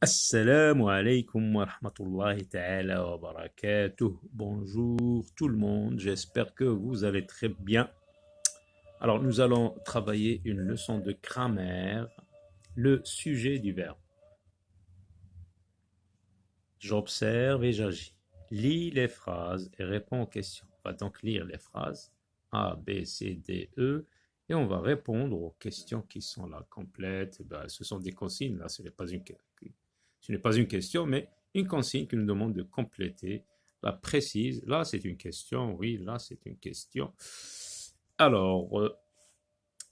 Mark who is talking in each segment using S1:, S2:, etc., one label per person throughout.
S1: Assalamu alaikum wa rahmatullahi ta'ala wa barakatuh. Bonjour tout le monde, j'espère que vous allez très bien. Alors nous allons travailler une leçon de grammaire, le sujet du verbe. J'observe et j'agis. Lis les phrases et réponds aux questions. On va donc lire les phrases A, B, C, D, E et on va répondre aux questions qui sont là complètes. Ce sont des consignes, là ce n'est pas une question, mais une consigne qui nous demande de compléter la précise. Là c'est une question, oui, là c'est une question. Alors,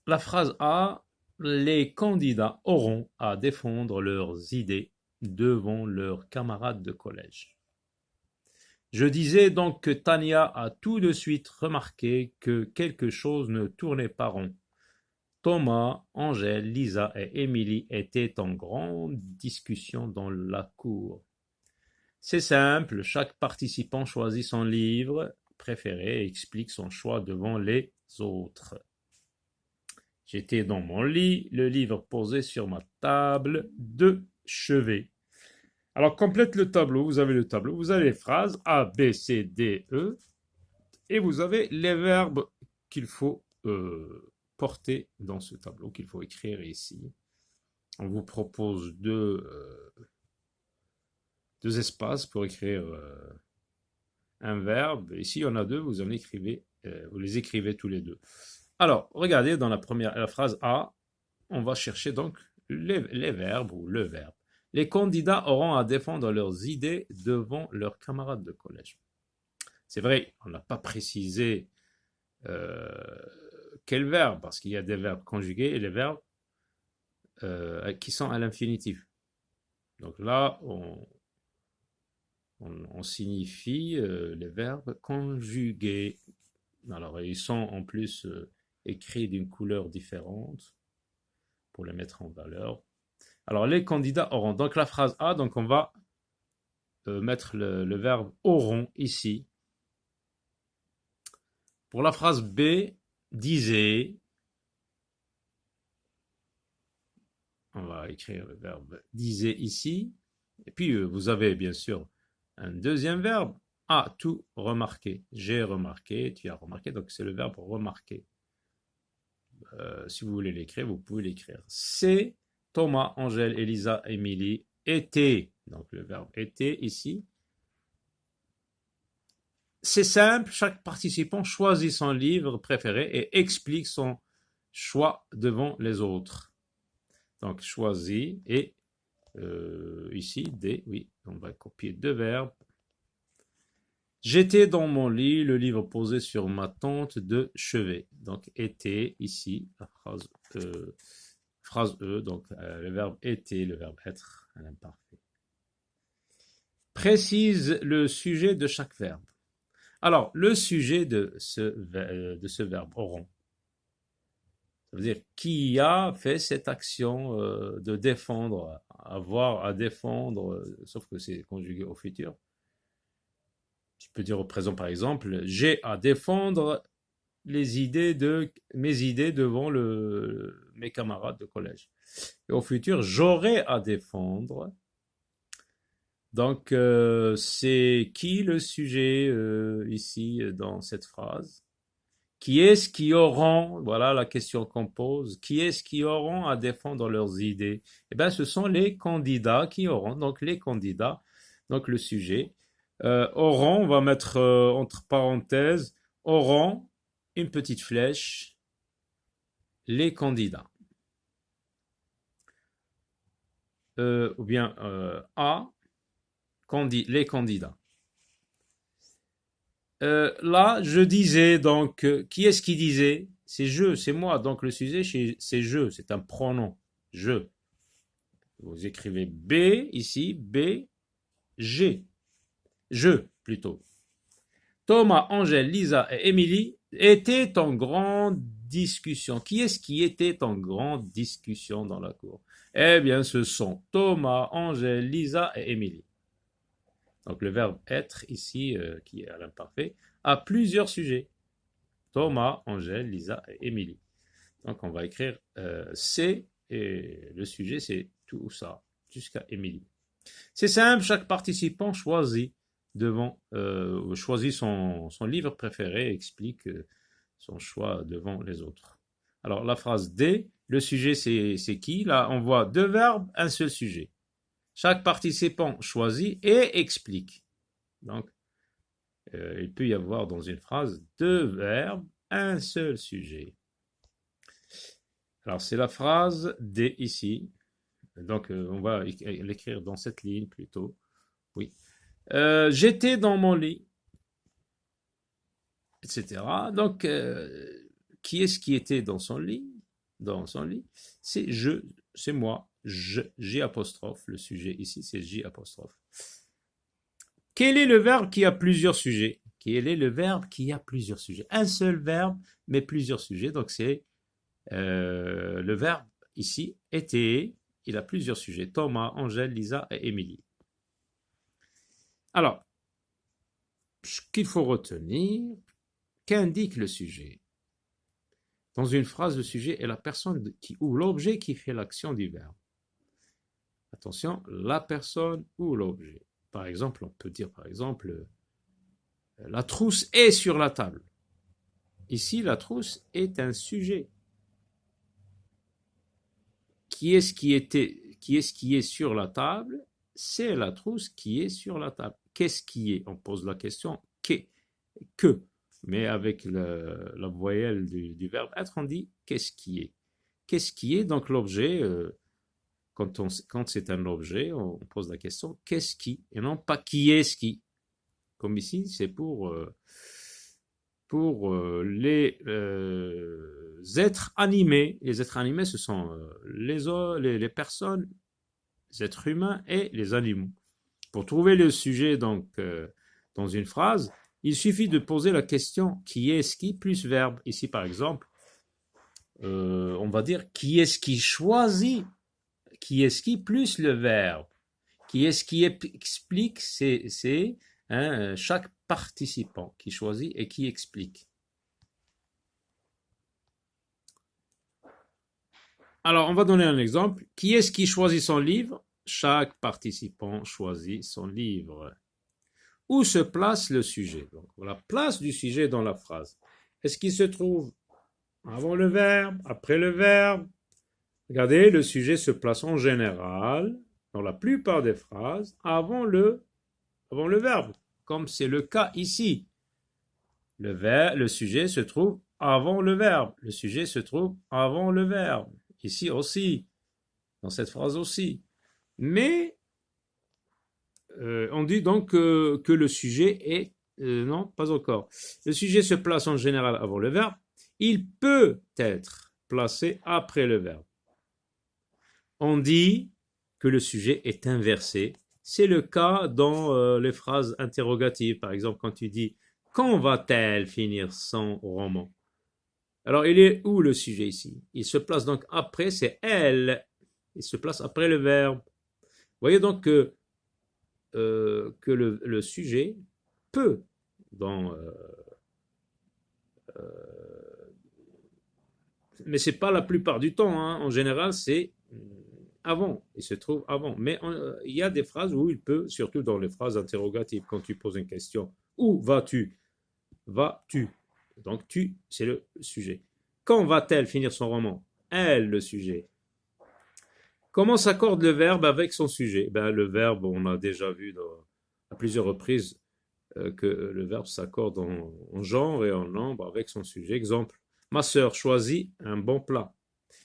S1: la phrase A, les candidats auront à défendre leurs idées devant leurs camarades de collège. Je disais donc que Tania a tout de suite remarqué que quelque chose ne tournait pas rond. Thomas, Angèle, Lisa et Émilie étaient en grande discussion dans la cour. C'est simple, chaque participant choisit son livre préféré et explique son choix devant les autres. J'étais dans mon lit, le livre posé sur ma table de chevet. Alors, complète le tableau. Vous avez le tableau. Vous avez les phrases A, B, C, D, E. Et vous avez les verbes qu'il faut porter dans ce tableau, qu'il faut écrire ici. On vous propose deux espaces pour écrire un verbe. Ici, il y en a deux. Vous les écrivez tous les deux. Alors, regardez dans la phrase A, on va chercher donc les verbes ou le verbe. Les candidats auront à défendre leurs idées devant leurs camarades de collège. C'est vrai, on n'a pas précisé quel verbe, parce qu'il y a des verbes conjugués et les verbes qui sont à l'infinitif. Donc là, on signifie les verbes conjugués. Alors, ils sont en plus écrits d'une couleur différente pour les mettre en valeur. Alors, les candidats auront. Donc, la phrase A, donc on va mettre le verbe auront ici. Pour la phrase B, disait. On va écrire le verbe disait ici. Et puis, vous avez bien sûr un deuxième verbe. A, tout remarqué. J'ai remarqué, tu as remarqué. Donc, c'est le verbe remarquer. Si vous voulez l'écrire, vous pouvez l'écrire. C, Thomas, Angèle, Elisa, Émilie étaient. Donc, le verbe était ici. C'est simple, chaque participant choisit son livre préféré et explique son choix devant les autres. Donc, choisit et ici, D, oui, on va copier deux verbes. J'étais dans mon lit, le livre posé sur ma tente de chevet. Donc, était ici, la phrase E, donc le verbe était, le verbe être, un imparfait. Précise le sujet de chaque verbe. Alors, le sujet de ce verbe auront, ça veut dire qui a fait cette action de défendre, avoir à défendre, sauf que c'est conjugué au futur. Tu peux dire au présent par exemple, j'ai à défendre mes idées devant mes camarades de collège. Et au futur, j'aurai à défendre. Donc, c'est qui le sujet ici dans cette phrase? Qui est-ce qui auront, voilà la question qu'on pose, qui est-ce qui auront à défendre leurs idées? Eh bien, ce sont les candidats qui auront, donc les candidats, donc le sujet. Auront, on va mettre entre parenthèses, auront une petite flèche, les candidats. Ou bien A, les candidats. Là, je disais donc, qui est-ce qui disait? C'est je, c'est moi. Donc le sujet, c'est je, c'est un pronom. Je. Vous écrivez B ici, B, G. Je, plutôt. Thomas, Angèle, Lisa et Émilie étaient en grande discussion. Qui est-ce qui était en grande discussion dans la cour? Eh bien, ce sont Thomas, Angèle, Lisa et Émilie. Donc le verbe être ici, qui est à l'imparfait, a plusieurs sujets. Thomas, Angèle, Lisa et Émilie. Donc on va écrire C et le sujet c'est tout ça, jusqu'à Émilie. C'est simple, chaque participant choisit son livre préféré et explique son choix devant les autres. Alors, la phrase D, le sujet c'est qui? Là, on voit deux verbes, un seul sujet. Chaque participant choisit et explique. Donc, il peut y avoir dans une phrase deux verbes, un seul sujet. Alors, c'est la phrase D ici. Donc, on va l'écrire dans cette ligne plutôt. Oui. J'étais dans mon lit, etc. Donc, qui est-ce qui était dans son lit? Dans son lit, c'est je, c'est moi. J apostrophe. Le sujet ici, c'est J apostrophe. Quel est le verbe qui a plusieurs sujets? Quel est le verbe qui a plusieurs sujets? Un seul verbe, mais plusieurs sujets. Donc, c'est le verbe ici, était. Il a plusieurs sujets. Thomas, Angèle, Lisa et Émilie. Alors, ce qu'il faut retenir, qu'indique le sujet? Dans une phrase, le sujet est la personne ou l'objet qui fait l'action du verbe. Attention, la personne ou l'objet. Par exemple, on peut dire par exemple, la trousse est sur la table. Ici, la trousse est un sujet. Qui est-ce qui est sur la table? C'est la trousse qui est sur la table. Qu'est-ce qui est? On pose la question que. Mais avec la voyelle du verbe être, on dit qu'est-ce qui est? Qu'est-ce qui est? Donc l'objet, quand c'est un objet, on pose la question qu'est-ce qui? Et non pas qui est-ce qui. Comme ici, c'est pour les êtres animés. Les êtres animés, ce sont les personnes, les êtres humains et les animaux. Pour trouver le sujet donc dans une phrase, il suffit de poser la question qui est-ce qui plus verbe. Ici par exemple, on va dire qui est-ce qui choisit, qui est-ce qui plus le verbe. Qui est-ce qui explique, c'est chaque participant qui choisit et qui explique. Alors, on va donner un exemple. Qui est-ce qui choisit son livre? Chaque participant choisit son livre. Où se place le sujet? Donc, la place du sujet dans la phrase. Est-ce qu'il se trouve avant le verbe, après le verbe? Regardez, le sujet se place en général, dans la plupart des phrases, avant le verbe, comme c'est le cas ici. Le sujet se trouve avant le verbe. Le sujet se trouve avant le verbe. Ici aussi, dans cette phrase aussi. Mais on dit donc que le sujet est... non, pas encore. Le sujet se place en général avant le verbe. Il peut être placé après le verbe. On dit que le sujet est inversé. C'est le cas dans les phrases interrogatives. Par exemple, quand tu dis « Quand va-t-elle finir son roman ?» Alors, il est où le sujet ici? Il se place donc après, c'est « elle ». Il se place après le verbe. Vous voyez donc que le sujet peut, mais c'est pas la plupart du temps, hein. En général, c'est avant, il se trouve avant. Mais il y a des phrases où il peut, surtout dans les phrases interrogatives, quand tu poses une question. Où vas-tu? Vas-tu? Donc tu, c'est le sujet. Quand va-t-elle finir son roman? Elle, le sujet. Comment s'accorde le verbe avec son sujet? Le verbe, on a déjà vu à plusieurs reprises que le verbe s'accorde en genre et en nombre avec son sujet. Exemple, ma sœur choisit un bon plat.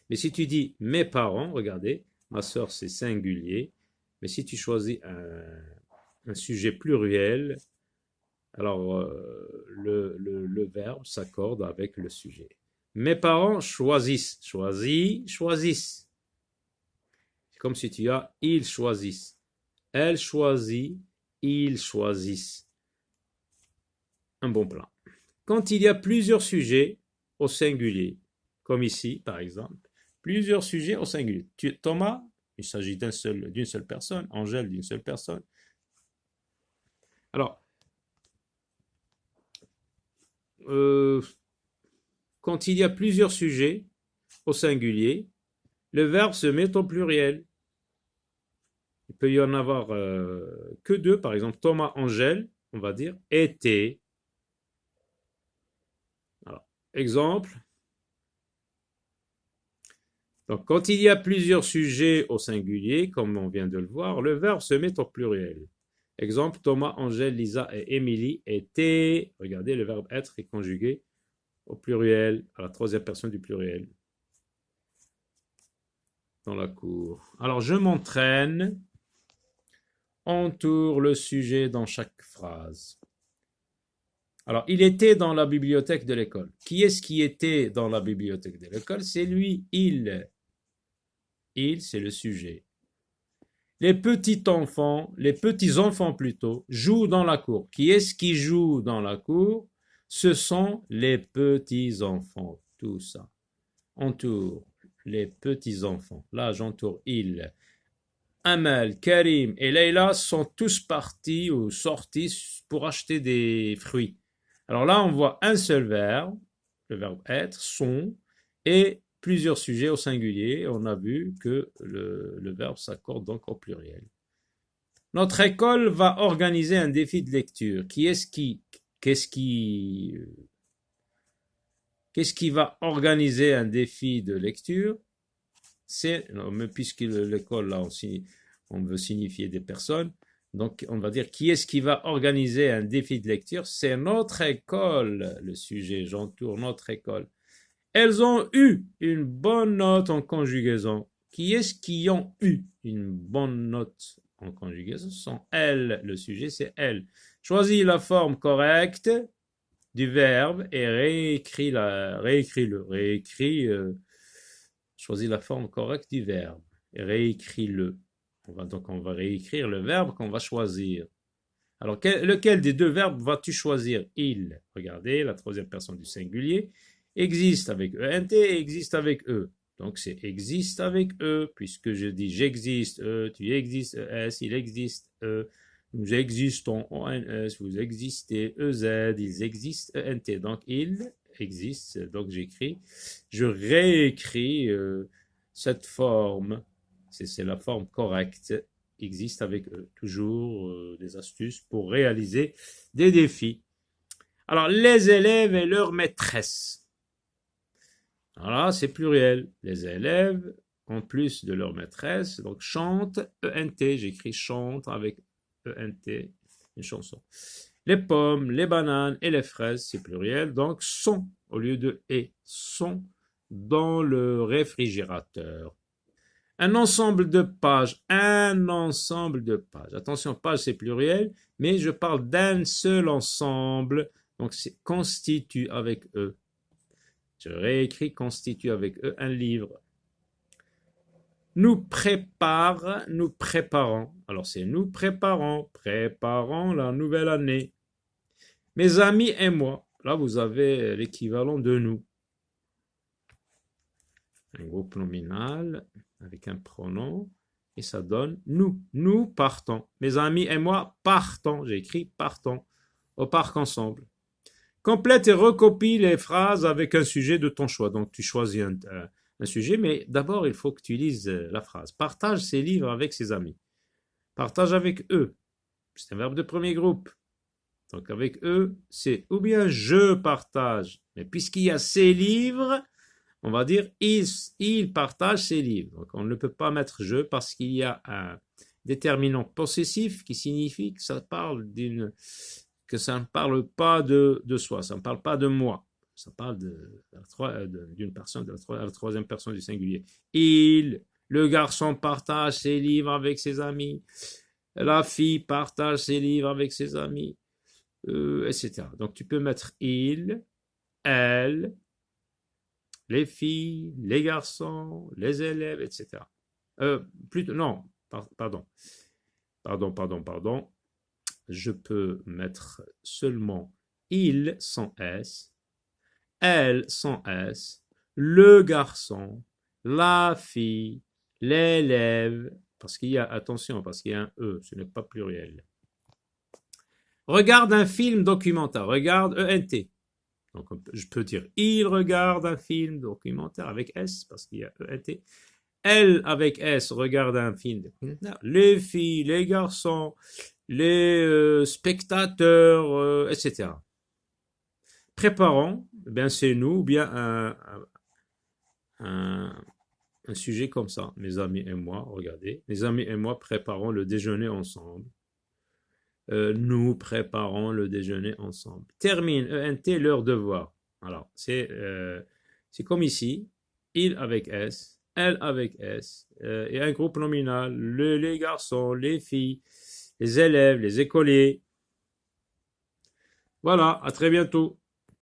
S1: Mais si tu dis mes parents, regardez, ma sœur c'est singulier, mais si tu choisis un sujet pluriel, alors le verbe s'accorde avec le sujet. Mes parents choisissent, choisissent. C'est comme si tu as ils choisissent, elle choisit, ils choisissent un bon plat. Quand il y a plusieurs sujets au singulier, comme ici par exemple, plusieurs sujets au singulier. Thomas, il s'agit d'une seule personne. Angèle, d'une seule personne. Alors, quand il y a plusieurs sujets au singulier, le verbe se met au pluriel. Il peut y en avoir que deux. Par exemple, Thomas Angèle, on va dire était. Alors, exemple. Donc, quand il y a plusieurs sujets au singulier, comme on vient de le voir, le verbe se met au pluriel. Exemple, Thomas, Angèle, Lisa et Émilie étaient. Regardez, le verbe être est conjugué au pluriel, à la troisième personne du pluriel. Dans la cour. Alors, je m'entraîne. Entoure le sujet dans chaque phrase. Alors, il était dans la bibliothèque de l'école. Qui est-ce qui était dans la bibliothèque de l'école? C'est lui, il. Il, c'est le sujet. Les petits-enfants plutôt, jouent dans la cour. Qui est-ce qui joue dans la cour? Ce sont les petits-enfants, tout ça. Entoure les petits-enfants. Là, j'entoure il. Amal, Karim et Leïla sont tous partis ou sortis pour acheter des fruits. Alors là, on voit un seul verbe, le verbe être, sont, et plusieurs sujets au singulier. On a vu que le verbe s'accorde donc au pluriel. Notre école va organiser un défi de lecture. Qu'est-ce qui va organiser un défi de lecture? Puisque l'école, là, on veut signifier des personnes, donc on va dire qui est-ce qui va organiser un défi de lecture? C'est notre école, le sujet, j'entoure notre école. Elles ont eu une bonne note en conjugaison. Qui est-ce qui ont eu une bonne note en conjugaison? Ce sont elles, le sujet, c'est elles. Choisis la forme correcte du verbe et réécris-le. Choisis la forme correcte du verbe et réécris-le. On va réécrire le verbe qu'on va choisir. Alors, lequel des deux verbes vas-tu choisir? Il, regardez, la troisième personne du singulier, existe avec ENT et existe avec E. Donc, c'est existe avec E, puisque je dis j'existe, tu existes, ES, il existe, E. Nous existons, ONS, vous existez, EZ, ils existent, ENT. Donc, il existe, donc j'écris, je réécris cette forme, c'est la forme correcte, existe avec eux. Toujours des astuces pour réaliser des défis. Alors, les élèves et leurs maîtresses. Voilà, c'est pluriel. Les élèves, en plus de leur maîtresse, donc chantent, ENT, j'écris chante avec ENT, une chanson. Les pommes, les bananes et les fraises, c'est pluriel, donc sont au lieu de et, sont dans le réfrigérateur. Un ensemble de pages. Attention, page c'est pluriel, mais je parle d'un seul ensemble, donc c'est constitue avec E. Je réécris constitue avec E un livre. Nous préparons. Alors c'est nous préparons la nouvelle année. Mes amis et moi. Là, vous avez l'équivalent de nous. Un groupe nominal avec un pronom et ça donne nous. Nous partons. Mes amis et moi partons. J'ai écrit partons au parc ensemble. Complète et recopie les phrases avec un sujet de ton choix. Donc tu choisis un sujet, mais d'abord il faut que tu lises la phrase. Partage ses livres avec ses amis. Partage avec eux. C'est un verbe de premier groupe. Donc avec eux, c'est ou bien je partage. Mais puisqu'il y a ses livres, on va dire il partage ses livres. Donc on ne peut pas mettre je parce qu'il y a un déterminant possessif qui signifie que ça ne parle pas de soi, ça ne parle pas de moi. Ça parle d'une personne, de la troisième personne du singulier. Le garçon partage ses livres avec ses amis. La fille partage ses livres avec ses amis. Etc. Donc tu peux mettre il, elle, les filles, les garçons, les élèves, etc. Pardon. Je peux mettre seulement il sans S, elle sans S, le garçon, la fille, l'élève, parce qu'il y a un E, ce n'est pas pluriel. Regarde un film documentaire. Regarde ENT. Donc je peux dire il regarde un film documentaire avec S parce qu'il y a ENT. Elle avec S regarde un film. Les filles, les garçons, les spectateurs, etc. Préparons, ben c'est nous, ou bien un, un sujet comme ça. Mes amis et moi, regardez, mes amis et moi préparons le déjeuner ensemble. Nous préparons le déjeuner ensemble. Termine, ENT, leur devoir. Alors, c'est comme ici, il avec S, elle avec S, et un groupe nominal, les garçons, les filles, les élèves, les écoliers. Voilà, à très bientôt.